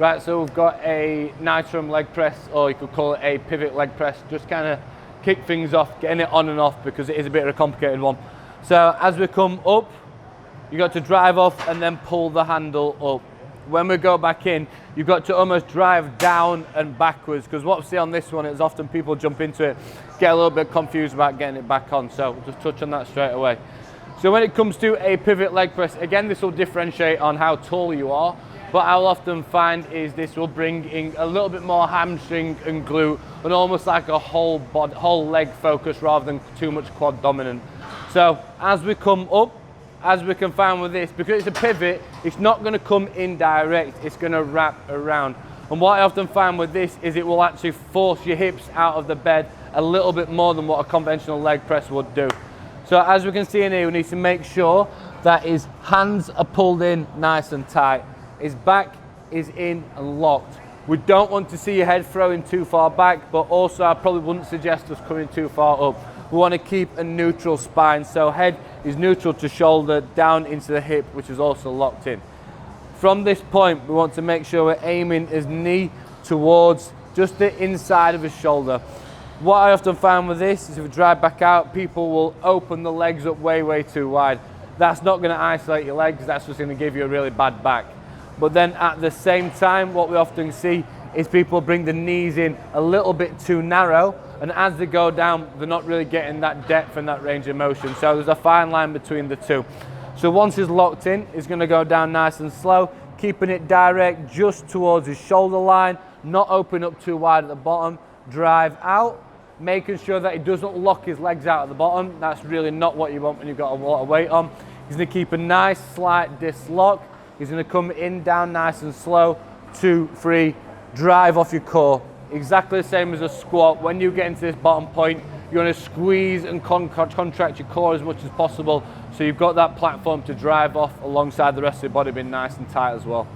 Right, so we've got a Nytram leg press, or you could call it a pivot leg press, just kind of kick things off, getting it on and off because it is a bit of a complicated one. So as we come up, you got to drive off and then pull the handle up. When we go back in, you've got to almost drive down and backwards, because what we see on this one is often people jump into it, get a little bit confused about getting it back on, so we'll just touch on that straight away. So when it comes to a pivot leg press, again, this will differentiate on how tall you are, but I'll often find is this will bring in a little bit more hamstring and glute, and almost like a whole leg focus rather than too much quad dominant. So as we come up, as we can find with this, because it's a pivot, it's not going to come in direct, it's going to wrap around. And what I often find with this is it will actually force your hips out of the bed a little bit more than what a conventional leg press would do. So as we can see in here, we need to make sure that his hands are pulled in nice and tight. His back is in and locked. We don't want to see your head throwing too far back, but also I probably wouldn't suggest us coming too far up. We want to keep a neutral spine, so head is neutral to shoulder, down into the hip, which is also locked in. From this point, we want to make sure we're aiming his knee towards just the inside of his shoulder. What I often find with this is if we drive back out, people will open the legs up way too wide. That's not going to isolate your legs, that's just going to give you a really bad back. But then at the same time, what we often see is people bring the knees in a little bit too narrow, and as they go down, they're not really getting that depth and that range of motion. So there's a fine line between the two. So once he's locked in, he's going to go down nice and slow, keeping it direct just towards his shoulder line, not open up too wide at the bottom, drive out, making sure that he doesn't lock his legs out at the bottom. That's really not what you want when you've got a lot of weight on. He's going to keep a nice slight dislodge. He's going to come in, down nice and slow, 2, 3, drive off your core. Exactly the same as a squat. When you get into this bottom point, you're going to squeeze and contract your core as much as possible, so you've got that platform to drive off alongside the rest of your body being nice and tight as well.